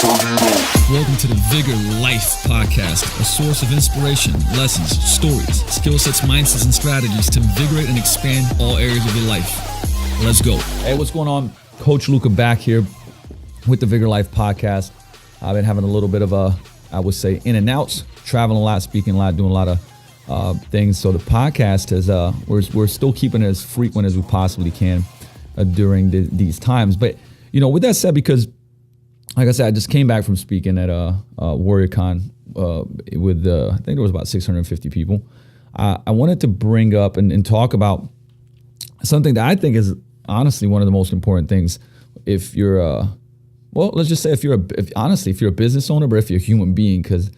Welcome to the Vigor Life Podcast, a source of inspiration, lessons, stories, skill sets, mindsets, and strategies to invigorate and expand all areas of your life. Let's go. Hey, what's going on? Coach Luka back here with the Vigor Life Podcast. I've been having a little bit of I would say, in and outs, traveling a lot, speaking a lot, doing a lot of things. So the podcast is, we're still keeping it as frequent as we possibly can during these times. But, you know, with that said, because like I said, I just came back from speaking at WarriorCon with, I think there was about 650 people. I wanted to bring up and talk about something that I think is honestly one of the most important things. If you're, let's just say if you're a business owner, but if you're a human being, because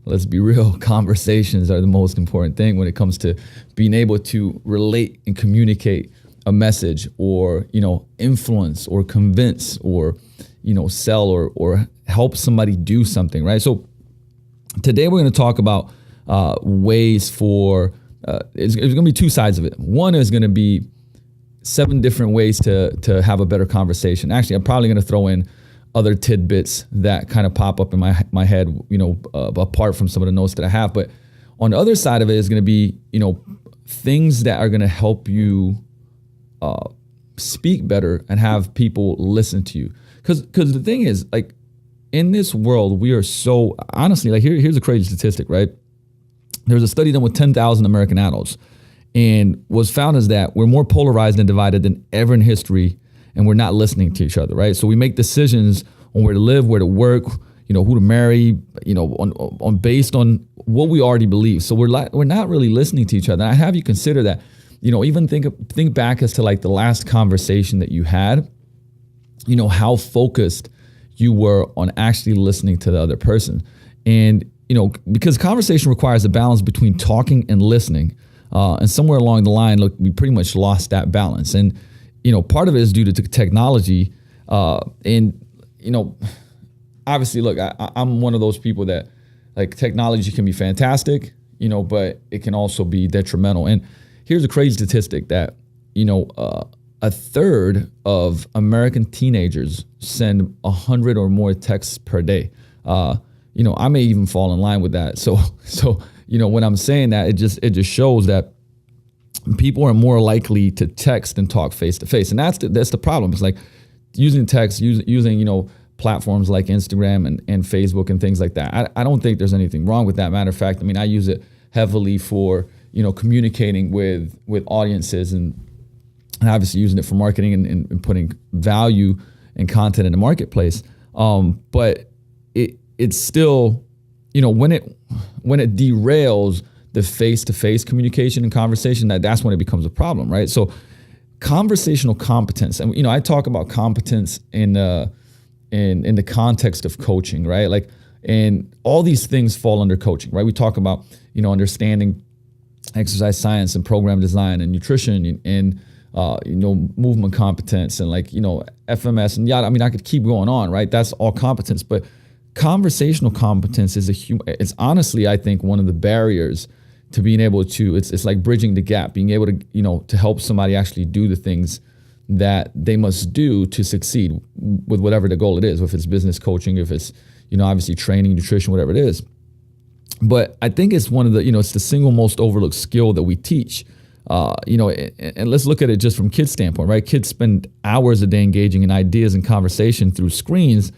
let's be real, conversations are the most important thing when it comes to being able to relate and communicate a message, or, you know, influence or convince or, you know, sell or help somebody do something, right? So today we're going to talk about ways for, it's going to be two sides of it. One is going to be 7 different ways to have a better conversation. Actually, I'm probably going to throw in other tidbits that kind of pop up in my head, you know, apart from some of the notes that I have. But on the other side of it is going to be, you know, things that are going to help you speak better and have people listen to you. Because the thing is, like, in this world, we are so, honestly, like, here's a crazy statistic, right? There was a study done with 10,000 American adults, and was found is that we're more polarized and divided than ever in history, and we're not listening to each other, right? So we make decisions on where to live, where to work, you know, who to marry, you know, on based on what we already believe. So we're not really listening to each other. And I have you consider that, you know, even think back as to like the last conversation that you had, you know, how focused you were on actually listening to the other person. And, you know, because conversation requires a balance between talking and listening. And somewhere along the line, look, we pretty much lost that balance. And, you know, part of it is due to technology. And, you know, obviously, look, I'm one of those people that, like, technology can be fantastic, you know, but it can also be detrimental. And here's a crazy statistic that, you know, a third of American teenagers send 100 or more texts per day. You know, I may even fall in line with that. So, you know, when I'm saying that, it just shows that people are more likely to text than talk face to face. And that's the problem. It's like using text, using, you know, platforms like Instagram and Facebook and things like that. I don't think there's anything wrong with that. Matter of fact, I mean, I use it heavily for, you know, communicating with audiences and obviously using it for marketing and putting value and content in the marketplace. But it's still, you know, when it derails the face-to-face communication and conversation, that's when it becomes a problem, right? So conversational competence, and, you know, I talk about competence in the context of coaching, right? Like, and all these things fall under coaching, right? We talk about, you know, understanding exercise science and program design and nutrition and you know, movement competence and, like, you know, FMS and I mean, I could keep going on, right? That's all competence, but conversational competence is it's honestly, I think, one of the barriers to being able to, it's like bridging the gap, being able to, you know, to help somebody actually do the things that they must do to succeed with whatever the goal it is, if it's business coaching, if it's, you know, obviously training, nutrition, whatever it is. But I think it's one of the, you know, it's the single most overlooked skill that we teach. You know, and let's look at it just from kids' standpoint, right? Kids spend hours a day engaging in ideas and conversation through screens,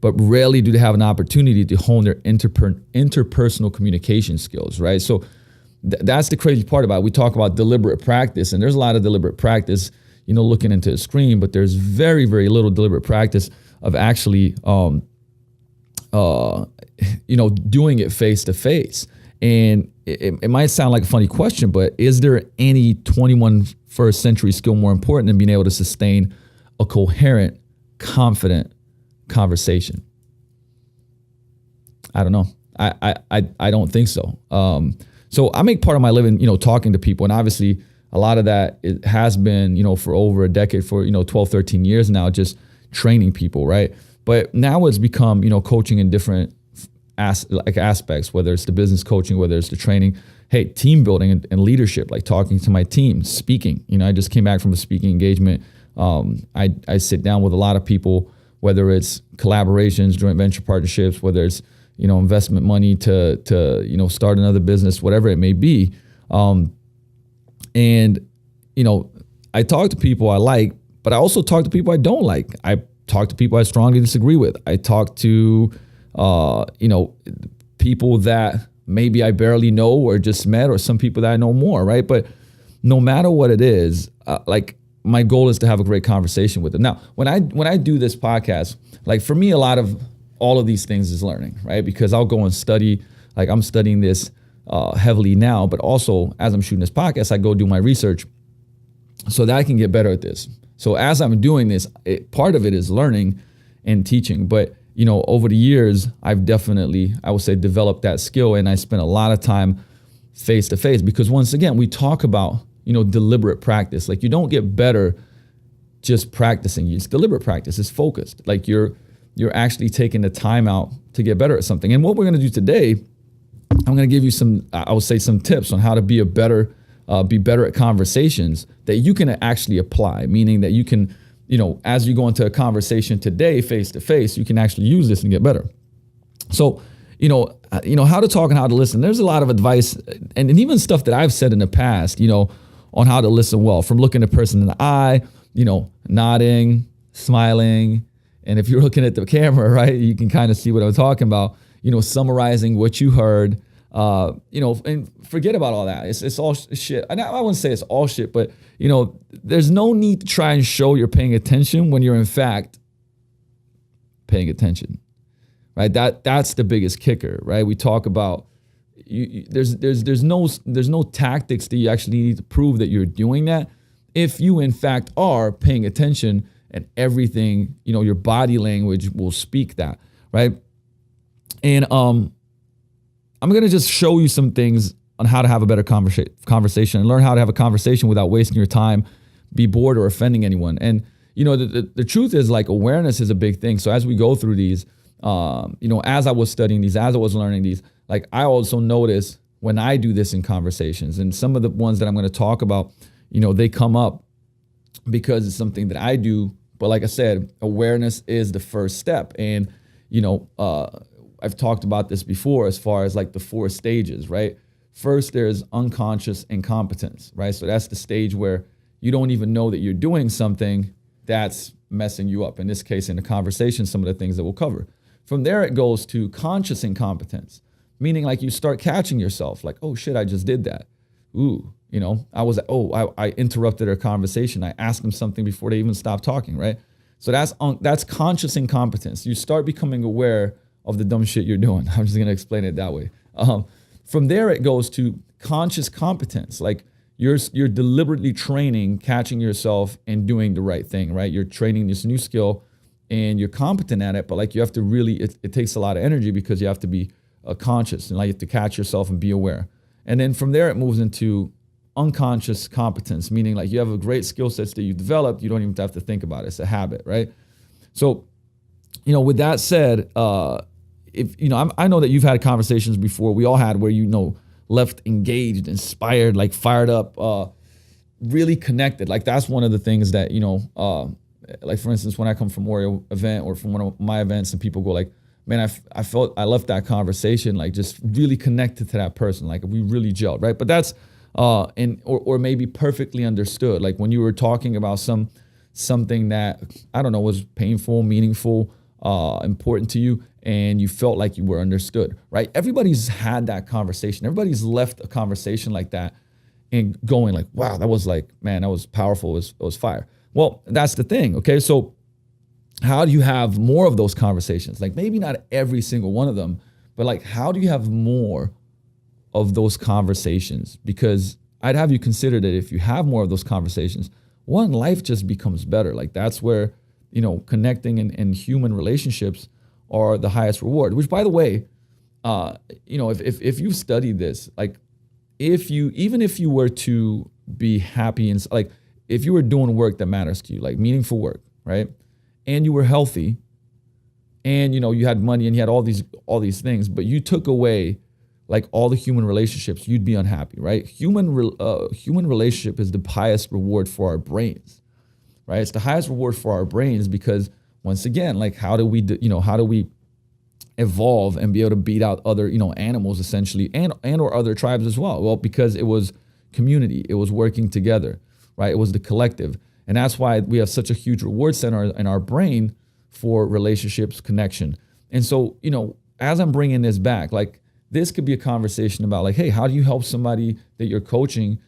but rarely do they have an opportunity to hone their interpersonal communication skills, right? So that's the crazy part about it. We talk about deliberate practice, and there's a lot of deliberate practice, you know, looking into a screen, but there's very, very little deliberate practice of actually, you know, doing it face to face. And it might sound like a funny question, but is there any 21st century skill more important than being able to sustain a coherent, confident conversation? I don't know. I don't think so. So I make part of my living, you know, talking to people, and obviously a lot of that it has been, you know, for over a decade, for, you know, 12, 13 years now, just training people, right? But now it's become, you know, coaching in different aspects, whether it's the business coaching, whether it's the training, hey, team building and leadership, like talking to my team, speaking. You know, I just came back from a speaking engagement. I sit down with a lot of people whether it's collaborations, joint venture partnerships, whether it's, investment money to start another business, whatever it may be. I talk to people I like, but I also talk to people I don't like. I talk to people I strongly disagree with. I talk to, people that maybe I barely know or just met, or some people that I know more, right? But no matter what it is, my goal is to have a great conversation with them. Now, when I do this podcast, like for me, a lot of all of these things is learning, right? Because I'll go and study, like I'm studying this heavily now, but also as I'm shooting this podcast, I go do my research so that I can get better at this. So as I'm doing this, part of it is learning and teaching. But, over the years, I've definitely, I would say, developed that skill. And I spent a lot of time face to face, because once again, we talk about, deliberate practice. Like you don't get better just practicing. It's deliberate practice. It's focused. Like you're actually taking the time out to get better at something. And what we're going to do today, I'm going to give you some tips on how to be better at conversations that you can actually apply, meaning that you can, as you go into a conversation today, face to face, you can actually use this and get better. So, how to talk and how to listen. There's a lot of advice and even stuff that I've said in the past, on how to listen well, from looking a person in the eye, nodding, smiling. And if you're looking at the camera, right, you can kind of see what I'm talking about, summarizing what you heard, and forget about all that. It's all shit. And I wouldn't say it's all shit, but, there's no need to try and show you're paying attention when you're in fact paying attention, right? That's the biggest kicker, right? We talk about, there's no tactics that you actually need to prove that you're doing that. If you in fact are paying attention, and everything, your body language will speak that, right? And I'm gonna just show you some things on how to have a better conversation and learn how to have a conversation without wasting your time, be bored or offending anyone. And the truth is, like, awareness is a big thing. So as we go through these, as I was studying these, as I was learning these, like I also notice when I do this in conversations, and some of the ones that I'm going to talk about, they come up because it's something that I do. But like I said, awareness is the first step. And, I've talked about this before as far as like the 4 stages, right? First, there's unconscious incompetence, right? So that's the stage where you don't even know that you're doing something that's messing you up. In this case, in the conversation, some of the things that we'll cover. From there, it goes to conscious incompetence, meaning like you start catching yourself like, oh shit, I just did that. Ooh, I interrupted our conversation. I asked them something before they even stopped talking, right? So that's conscious incompetence. You start becoming aware of the dumb shit you're doing. I'm just gonna explain it that way. From there, it goes to conscious competence. Like you're deliberately training, catching yourself and doing the right thing, right? You're training this new skill and you're competent at it, but like you have to really, it takes a lot of energy because you have to be conscious and like you have to catch yourself and be aware. And then from there, it moves into unconscious competence, meaning like you have a great skill sets that you developed. You don't even have to think about it. It's a habit, right? So, with that said, I know that you've had conversations before. We all had where, left engaged, inspired, like fired up, really connected. Like that's one of the things that, like for instance, when I come from Oreo event or from one of my events and people go like, man, I felt I left that conversation, like just really connected to that person. Like we really gelled, right? But that's, or maybe perfectly understood. Like when you were talking about something that, I don't know, was painful, meaningful, important to you, and you felt like you were understood, right? Everybody's had that conversation. Everybody's left a conversation like that and going like, wow, that was like, man, that was powerful. It was fire. Well, that's the thing. Okay. So how do you have more of those conversations? Like maybe not every single one of them, but like, how do you have more of those conversations? Because I'd have you consider that if you have more of those conversations, one, life just becomes better. Like that's where, connecting and human relationships are the highest reward, which by the way, if you've studied this, like even if you were to be happy and like, if you were doing work that matters to you, like meaningful work, right? And you were healthy and, you had money and you had all these things, but you took away like all the human relationships, you'd be unhappy, right? Human relationship is the highest reward for our brains, right? It's the highest reward for our brains because once again, like how do we, how do we evolve and be able to beat out other, animals essentially, and or other tribes as well? Well, because it was community, it was working together, right? It was the collective. And that's why we have such a huge reward center in our brain for relationships, connection. And so, as I'm bringing this back, like this could be a conversation about like, hey, how do you help somebody that you're coaching,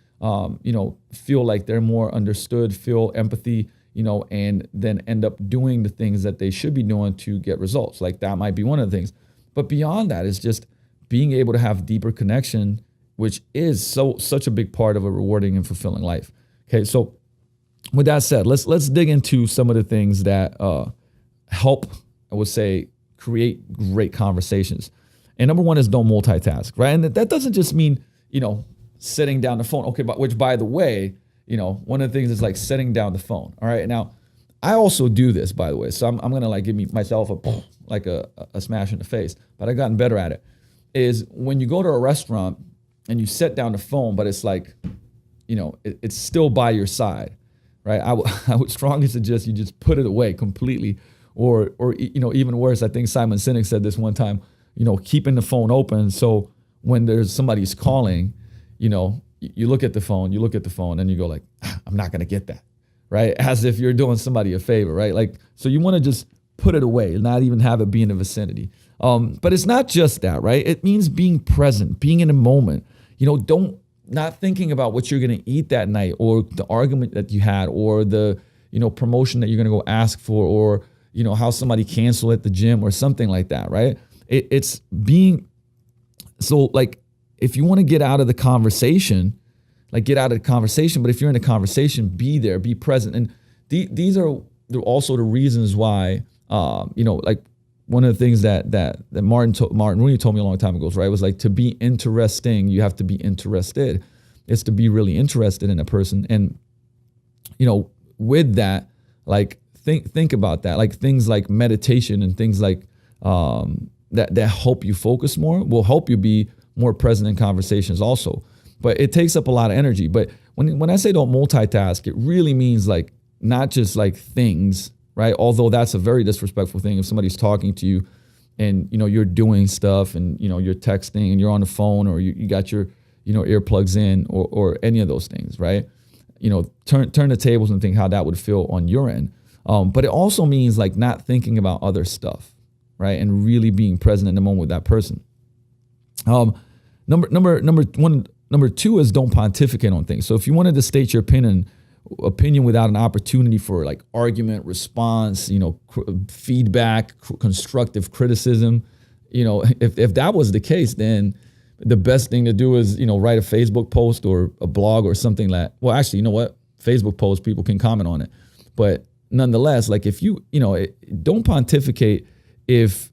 feel like they're more understood, feel empathy, and then end up doing the things that they should be doing to get results. Like that might be one of the things. But beyond that is just being able to have deeper connection, which is such a big part of a rewarding and fulfilling life. Okay, so with that said, let's dig into some of the things that help, I would say, create great conversations. And number one is don't multitask, right? And that doesn't just mean, setting down the phone. Okay, but which, by the way, one of the things is like setting down the phone. All right, now I also do this, by the way. So I'm gonna like give myself a smash in the face, but I've gotten better at it. Is when you go to a restaurant and you set down the phone, but it's like, it's still by your side, right? I would strongly suggest you just put it away completely, or even worse. I think Simon Sinek said this one time. Keeping the phone open so when there's somebody's calling, you look at the phone, and you go like, I'm not gonna get that, right? As if you're doing somebody a favor, right? Like, so you want to just put it away, not even have it be in the vicinity. But it's not just that, right? It means being present, being in the moment. Not thinking about what you're gonna eat that night, or the argument that you had, or the promotion that you're gonna go ask for, or how somebody canceled at the gym or something like that, right? It's being so like, if you want to get out of the conversation, but if you're in a conversation, be there, be present. And these are also the reasons why, like one of the things that Martin Rooney told me a long time ago, right? It was like, to be interesting, you have to be interested. It's to be really interested in a person. And, with that, like think about that, like things like meditation and things like, that help you focus more will help you be more present in conversations also. But it takes up a lot of energy. But when I say don't multitask, it really means like not just like things, right? Although that's a very disrespectful thing. If somebody's talking to you and, you're doing stuff and, you're texting and you're on the phone, or you got your, earplugs in, or any of those things, right? Turn the tables and think how that would feel on your end. But it also means like not thinking about other stuff, right? And really being present in the moment with that person. Number two is don't pontificate on things. So if you wanted to state your opinion without an opportunity for like argument, response, feedback, constructive criticism, if that was the case, then the best thing to do is, write a Facebook post or a blog or something like, well, actually, you know what? Facebook posts, people can comment on it. But nonetheless, like if you, don't pontificate if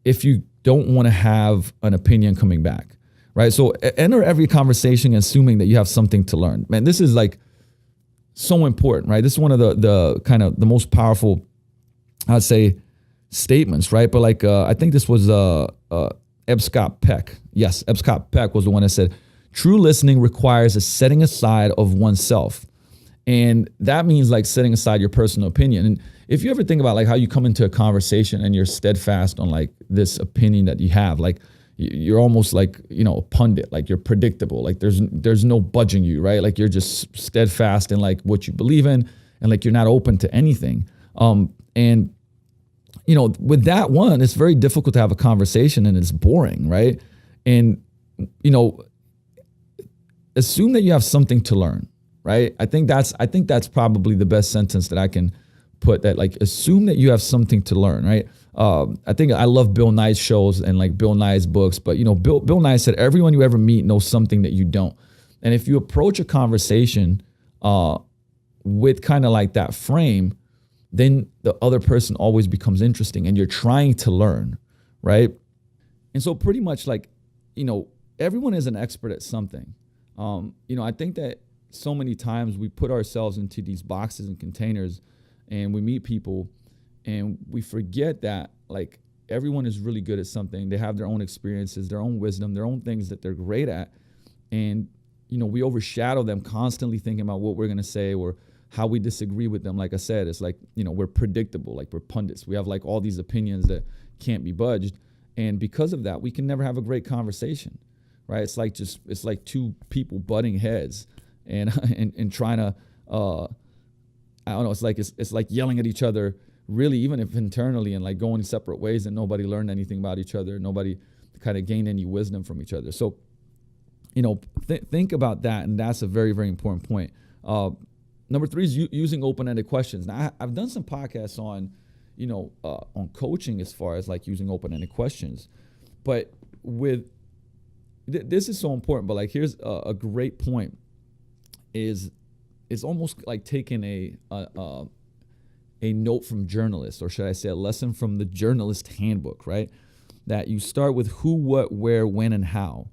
you don't want to have an opinion coming back, right? So enter every conversation assuming that you have something to learn. Man, this is like so important, right? This is one of the kind of the most powerful, I'd say, statements, right? But like, I think this was Eb Scott Peck. Yes, Eb Scott Peck was the one that said, true listening requires a setting aside of oneself. And that means like setting aside your personal opinion. And if you ever think about like how you come into a conversation and you're steadfast on like this opinion that you have, like you're almost like, a pundit, like you're predictable, like there's no budging you, right? Like you're just steadfast in like what you believe in, and like you're not open to anything. And with that one, it's very difficult to have a conversation and it's boring, right? And, assume that you have something to learn, right? I think that's probably the best sentence that I can put, that like assume that you have something to learn, right? I think I love Bill Nye's shows and like Bill Nye's books, but Bill Nye said everyone you ever meet knows something that you don't. And if you approach a conversation with kind of like that frame, then the other person always becomes interesting and you're trying to learn, right? And so pretty much like, everyone is an expert at something. I think that so many times we put ourselves into these boxes and containers and we meet people and we forget that like everyone is really good at something. They have their own experiences, their own wisdom, their own things that they're great at. And, we overshadow them constantly thinking about what we're going to say or how we disagree with them. Like I said, it's like, we're predictable, like we're pundits. We have like all these opinions that can't be budged. And because of that, we can never have a great conversation, right? It's like two people butting heads and and trying to, I don't know, it's like yelling at each other, really, even if internally, and like going separate ways, and nobody learned anything about each other. Nobody kind of gained any wisdom from each other. So, think about that. And that's a very, very important point. Number 3 is using open-ended questions. Now, I've done some podcasts on, on coaching as far as like using open-ended questions, but this is so important. But like, here's a great point: is it's almost like taking a note from journalists, or should I say, a lesson from the journalist handbook, right? That you start with who, what, where, when, and how.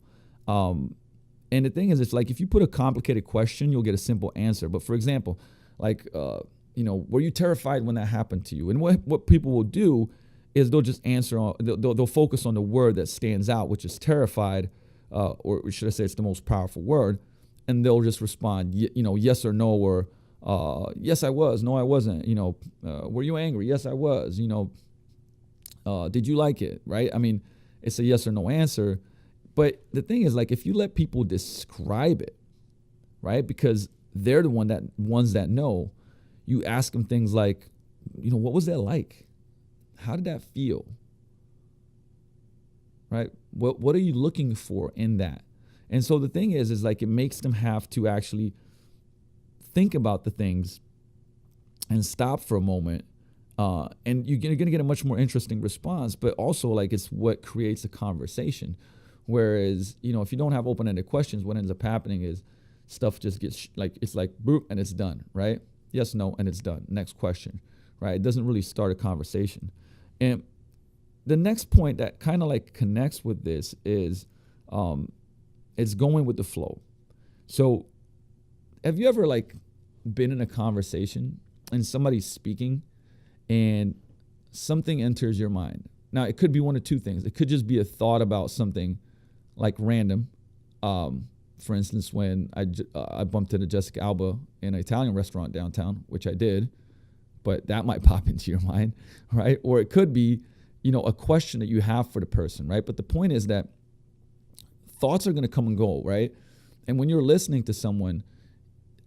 And the thing is, it's like if you put a complicated question, you'll get a simple answer. But for example, like, were you terrified when that happened to you? And what people will do is they'll just answer, they'll focus on the word that stands out, which is terrified, or should I say it's the most powerful word, and they'll just respond, yes or no, or yes, I was, no, I wasn't, were you angry? Yes, I was, did you like it, right? I mean, it's a yes or no answer. But the thing is, like, if you let people describe it, right, because they're the ones that know, you ask them things like, what was that like? How did that feel? Right? What are you looking for in that? And so the thing is like, it makes them have to actually think about the things and stop for a moment. And you're going to get a much more interesting response, but also like it's what creates a conversation. Whereas, if you don't have open-ended questions, what ends up happening is stuff just gets it's like boop and it's done, right? Yes, no, and it's done. Next question, right? It doesn't really start a conversation. And the next point that kind of like connects with this is it's going with the flow. So have you ever like been in a conversation and somebody's speaking and something enters your mind? Now, it could be one of two things. It could just be a thought about something like random. For instance, when I bumped into Jessica Alba in an Italian restaurant downtown, which I did, but that might pop into your mind, right? Or it could be, a question that you have for the person, right? But the point is that thoughts are going to come and go, right? And when you're listening to someone,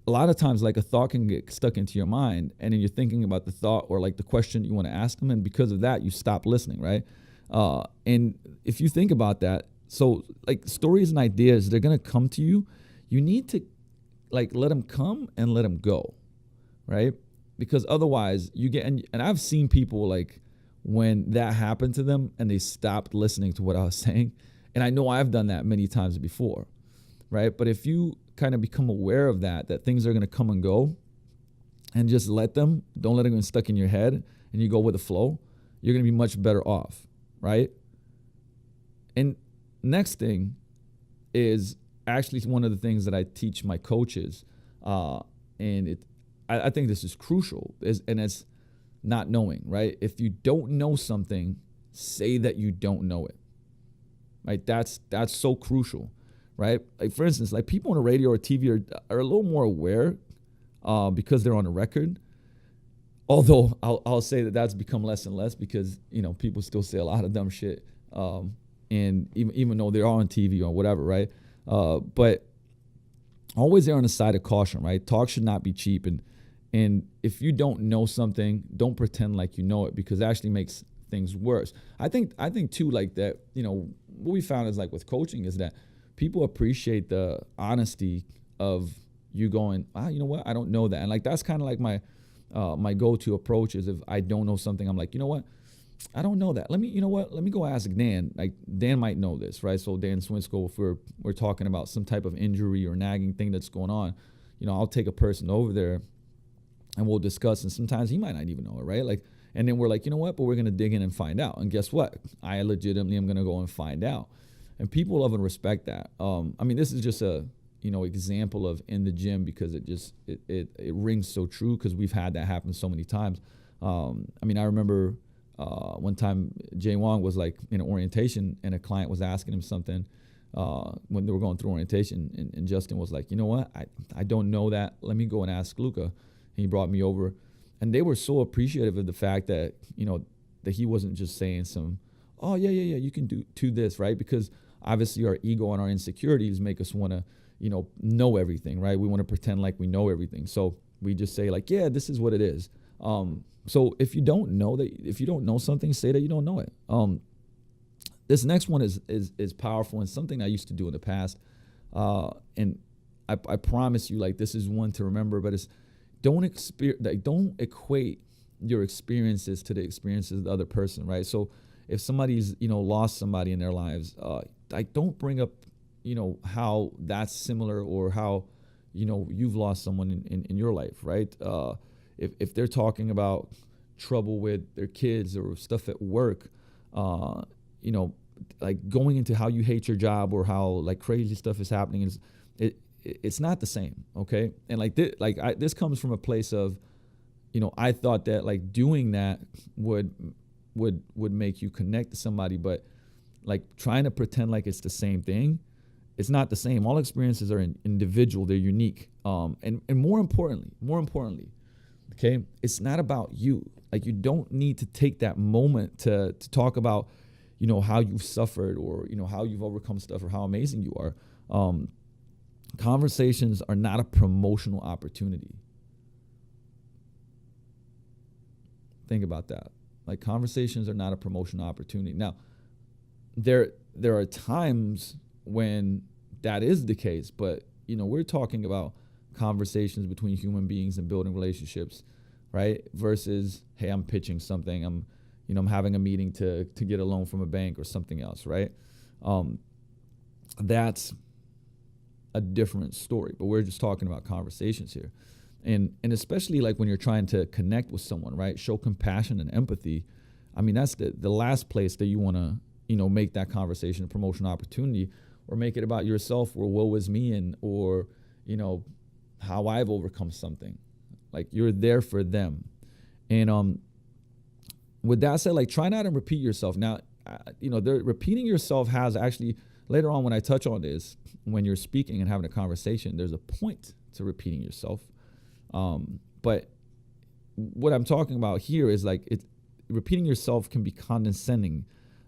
a lot of times like a thought can get stuck into your mind, and then you're thinking about the thought or like the question you want to ask them, and because of that, you stop listening, right? And if you think about that, so like stories and ideas, they're going to come to you. You need to like let them come and let them go, right? Because otherwise you get, and I've seen people like when that happened to them and they stopped listening to what I was saying. And I know I've done that many times before, right? But if you kind of become aware of that things are going to come and go, and just don't let them get stuck in your head, and you go with the flow, you're going to be much better off, right? And next thing is actually one of the things that I teach my coaches, and I think this is crucial, and it's not knowing, right? If you don't know something, say that you don't know it, right? That's so crucial, right? Like for instance, like people on the radio or TV are a little more aware because they're on the record. Although I'll say that that's become less and less because, people still say a lot of dumb shit. And even though they're on TV or whatever, right? But always err on the side of caution, right? Talk should not be cheap. And if you don't know something, don't pretend like you know it, because it actually makes things worse. I think too, like that, what we found is like with coaching is that people appreciate the honesty of you going, you know what? I don't know that. And like, that's kind of like my go-to approach is if I don't know something, I'm like, you know what? I don't know that. Let me go ask Dan. Like Dan might know this, right? So Dan Swinsko, if we're talking about some type of injury or nagging thing that's going on, I'll take a person over there and we'll discuss. And sometimes he might not even know it, right? Like, and then we're like, you know what? But we're going to dig in and find out. And guess what? I legitimately am going to go and find out. And people love and respect that. I mean, this is just a, example of in the gym, because it rings so true, because we've had that happen so many times. I mean, I remember one time Jay Wong was like in an orientation and a client was asking him something when they were going through orientation, and Justin was like, you know what? I don't know that. Let me go and ask Luka. he brought me over, and they were so appreciative of the fact that, that he wasn't just saying some, oh yeah, you can do this, right? Because obviously our ego and our insecurities make us want to, know everything, right? We want to pretend like we know everything. So we just say like, yeah, this is what it is. So if you don't know something, say that you don't know it. This next one is powerful and something I used to do in the past. And I promise you, like, this is one to remember, but it's don't equate your experiences to the experiences of the other person, right? So if somebody's, lost somebody in their lives, like, don't bring up, how that's similar, or how, you've lost someone in your life, right? If they're talking about trouble with their kids or stuff at work, like going into how you hate your job or how like crazy stuff is happening, it's not the same, okay? And like this comes from a place of, I thought that like doing that would make you connect to somebody, but like trying to pretend like it's the same thing, it's not the same. All experiences are individual, they're unique, and more importantly, okay, it's not about you. Like, you don't need to take that moment to talk about, how you've suffered, or, how you've overcome stuff, or how amazing you are. Conversations are not a promotional opportunity. Think about that. Like, conversations are not a promotional opportunity. Now, there are times when that is the case, but, we're talking about conversations between human beings and building relationships, right? Versus, hey, I'm pitching something. I'm having a meeting to get a loan from a bank or something else, right? That's a different story, but we're just talking about conversations here. And especially like when you're trying to connect with someone, right? Show compassion and empathy. I mean, that's the last place that you want to, make that conversation a promotional opportunity, or make it about yourself, or woe is me, or how I've overcome something. Like, you're there for them. And with that said, like, try not to repeat yourself. Now, repeating yourself has actually, later on when I touch on this, when you're speaking and having a conversation, there's a point to repeating yourself. But what I'm talking about here is like, repeating yourself can be condescending,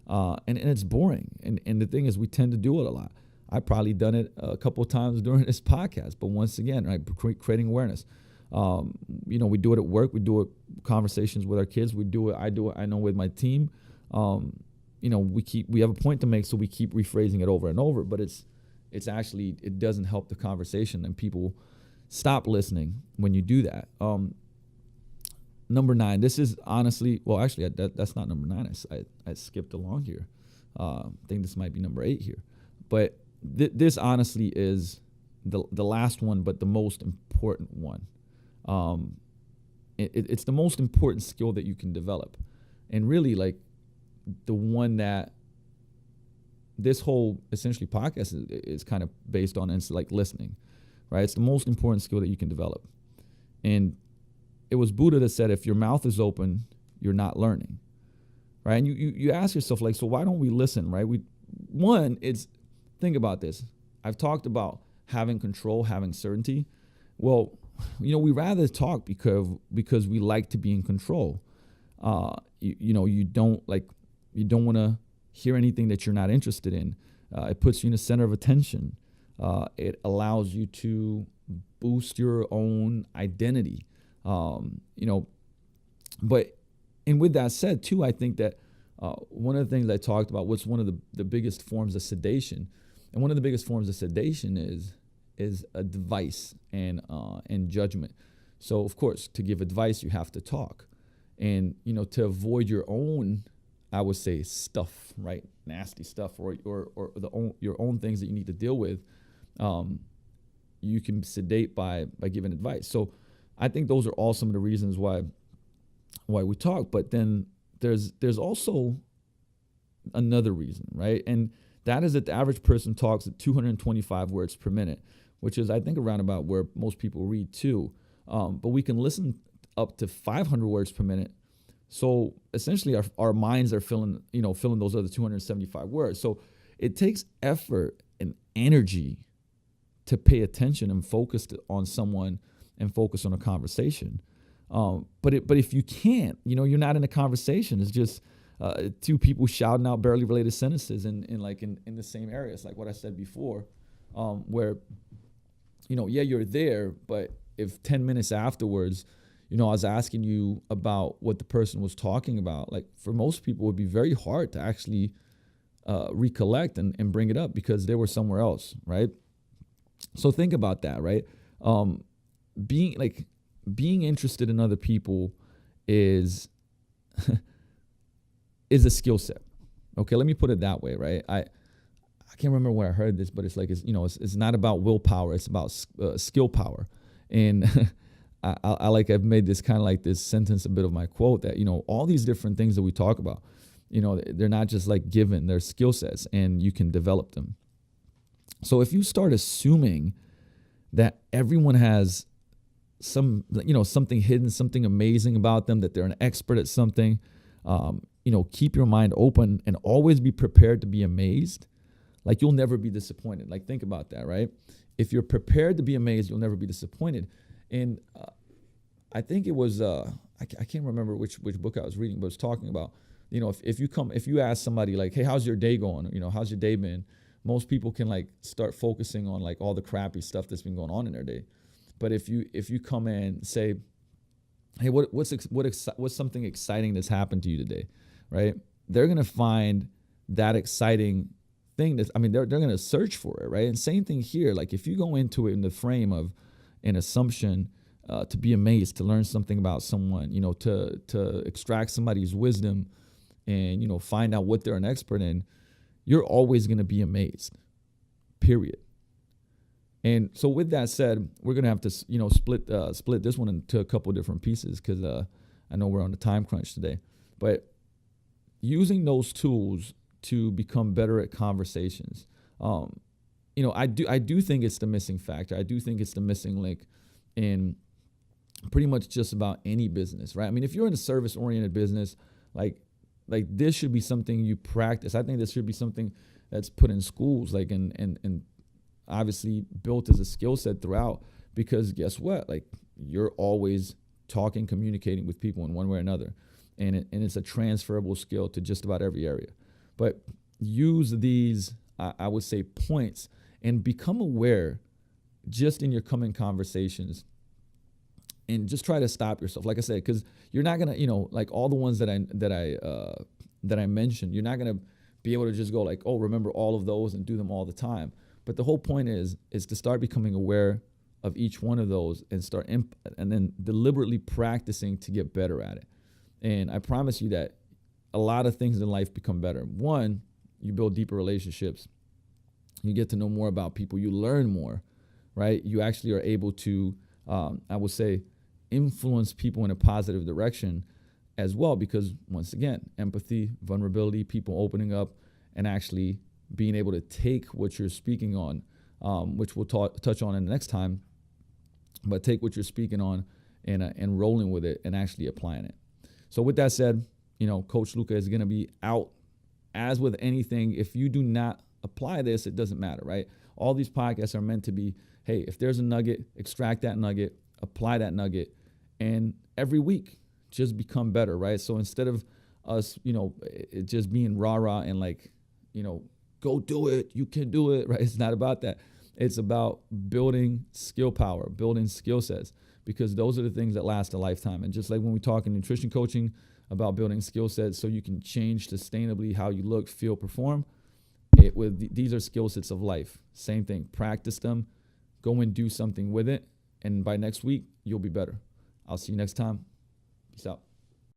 and it's boring. And the thing is, we tend to do it a lot. I've probably done it a couple of times during this podcast, but once again, right, creating awareness. We do it at work. We do it conversations with our kids. I do it, I know, with my team. We have a point to make, so we keep rephrasing it over and over, but it's actually, it doesn't help the conversation, and people stop listening when you do that. Number 9, this is honestly, well, actually that's not number 9. I skipped along here. I think this might be number 8 here, but this honestly is the last one, but the most important one. It's the most important skill that you can develop, and really, like, the one that this whole essentially podcast is kind of based on. It's like listening, right? It's the most important skill that you can develop. And it was Buddha that said, if your mouth is open, you're not learning, right? And you ask yourself, like, so why don't we listen, right? Think about this. I've talked about having control, having certainty. Well, we rather talk because we like to be in control. You don't want to hear anything that you're not interested in. It puts you in the center of attention. It allows you to boost your own identity. But with that said too, I think that one of the things I talked about, what's one of the biggest forms of sedation, and one of the biggest forms of sedation is advice and judgment. So of course, to give advice, you have to talk, and to avoid your own, I would say, stuff, right? Nasty stuff, or your own things that you need to deal with. You can sedate by giving advice. So I think those are all some of the reasons why we talk. But then there's also another reason, right? And that is that the average person talks at 225 words per minute, which is, I think, around about where most people read too. But we can listen up to 500 words per minute. So essentially our minds are filling those other 275 words. So it takes effort and energy to pay attention and focus on someone and focus on a conversation. But if you can't, you're not in a conversation. It's just two people shouting out barely related sentences in the same areas, like what I said before, where, you're there, but if 10 minutes afterwards, I was asking you about what the person was talking about, like for most people, it would be very hard to actually recollect and bring it up because they were somewhere else, right? So think about that, right? Being interested in other people is a skill set. Okay, let me put it that way, right? I can't remember where I heard this, but it's like it's not about willpower; it's about skill power. And I've made this kind of like this sentence a bit of my quote that all these different things that we talk about, they're not just like given; they're skill sets, and you can develop them. So if you start assuming that everyone has something hidden, something amazing about them, that they're an expert at something, keep your mind open and always be prepared to be amazed. Like you'll never be disappointed. Like think about that, right? If you're prepared to be amazed, you'll never be disappointed. And I think it was I can't remember which book I was reading, but it's talking about if you ask somebody like, hey, how's your day going? How's your day been? Most people can like start focusing on like all the crappy stuff that's been going on in their day. But if you come in and say, hey, what's something exciting that's happened to you today, right? They're gonna find that exciting thing. They're gonna search for it, right? And same thing here. Like if you go into it in the frame of an assumption to be amazed, to learn something about someone, to extract somebody's wisdom, and find out what they're an expert in, you're always gonna be amazed. Period. And so with that said, we're going to have to, split this one into a couple of different pieces because I know we're on the time crunch today. But using those tools to become better at conversations, I do think it's the missing factor. I do think it's the missing link in pretty much just about any business, right? I mean, if you're in a service-oriented business, like this should be something you practice. I think this should be something that's put in schools, like and obviously built as a skill set throughout, because guess what? Like you're always talking, communicating with people in one way or another. And it's a transferable skill to just about every area. But use these, I would say, points and become aware just in your coming conversations, and just try to stop yourself. Like I said, because you're not going to, like all the ones that I mentioned, you're not going to be able to just go like, oh, remember all of those and do them all the time. But the whole point is to start becoming aware of each one of those and and then deliberately practicing to get better at it. And I promise you that a lot of things in life become better. One, you build deeper relationships. You get to know more about people. You learn more, right? You actually are able to, I would say, influence people in a positive direction as well, because once again, empathy, vulnerability, people opening up and actually being able to take what you're speaking on, which we'll touch on in the next time, but take what you're speaking on and rolling with it and actually applying it. So with that said, Coach Luka is going to be out. As with anything, if you do not apply this, it doesn't matter, right? All these podcasts are meant to be, hey, if there's a nugget, extract that nugget, apply that nugget, and every week just become better, right? So instead of us, it just being rah-rah and like, go do it, you can do it, right? It's not about that. It's about building skill power, building skill sets, because those are the things that last a lifetime. And just like when we talk in nutrition coaching about building skill sets so you can change sustainably how you look, feel, perform, these are skill sets of life. Same thing. Practice them, go and do something with it, and by next week, you'll be better. I'll see you next time. Peace out.